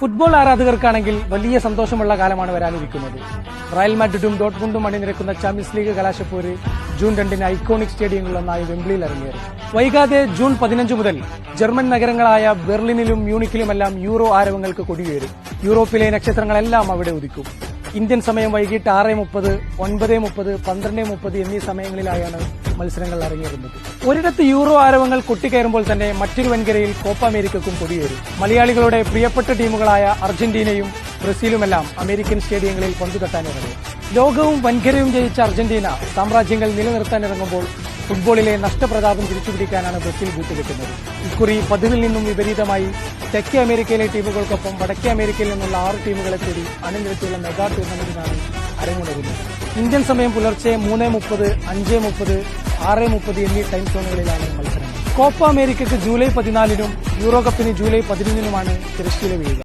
Football ആരാധകർക്കാണെങ്കിൽ വലിയ സന്തോഷമുള്ള കാലമാണ് വരാനിരിക്കുന്നത്. റയൽ മാഡ്രിഡും ഡോട്ട്മുണ്ടും അണിനിരക്കുന്ന ചാമ്പ്യൻസ് ലീഗ് കലാശപ്പോര് ജൂൺ 2 ഐക്കോണിക് സ്റ്റേഡിയങ്ങളിലൊന്നായി വെംബ്ലിയിൽ അരങ്ങേറും. വൈകാതെ ജൂൺ 15 മുതൽ ജർമ്മൻ നഗരങ്ങളായ ബെർലിനിലും മ്യൂണിക്കിലുമെല്ലാം യൂറോ ആരവങ്ങൾക്ക് കൊടിയുയരും. യൂറോപ്പിലെ നക്ഷത്രങ്ങളെല്ലാം അവിടെ ഉദിക്കും. ഇന്ത്യൻ സമയം വൈകിട്ട് 6:30, 9:30, 12:30 എന്നീ സമയങ്ങളിലായാണ് മത്സരങ്ങൾ അരങ്ങേറുന്നത്. ഒരിടത്ത് യൂറോ ആരവങ്ങൾ കൊട്ടിക്കയറുമ്പോൾ തന്നെ മറ്റൊരു വൻകരയിൽ കോപ്പ അമേരിക്കക്കും കൊടിയേറും. മലയാളികളുടെ പ്രിയപ്പെട്ട ടീമുകളായ അർജന്റീനയും ബ്രസീലുമെല്ലാം അമേരിക്കൻ സ്റ്റേഡിയങ്ങളിൽ പന്തുതട്ടാനിറങ്ങും. ലോകവും വൻകരയും ജയിച്ച അർജന്റീന സാമ്രാജ്യങ്ങൾ നിലനിർത്താനിറങ്ങുമ്പോൾ ഫുട്ബോളിലെ നഷ്ടപ്രതാപം തിരിച്ചുപിടിക്കാനാണ് ബ്രസീൽ കൂട്ടുകെട്ടുന്നത്. ഇക്കുറി പതിവിൽ നിന്നും വിപരീതമായി തെക്കേ അമേരിക്കയിലെ ടീമുകൾക്കൊപ്പം വടക്കേ അമേരിക്കയിൽ നിന്നുള്ള 6 ടീമുകളെ കൂടി അണിനിരത്തിയുള്ള മെഗാ ടൂർണമെന്റിനാണ് അരങ്ങുണരുന്നത്. ഇന്ത്യൻ സമയം പുലർച്ചെ 3:30, 5:30, 6:30 എന്നീ ടൈം സോണുകളിലാണ് മത്സരം. കോപ്പ അമേരിക്കയ്ക്ക് ജൂലൈ 14-നും യൂറോ കപ്പിന് ജൂലൈ 11-നുമാണ് തിരശ്ശീല വീഴുക.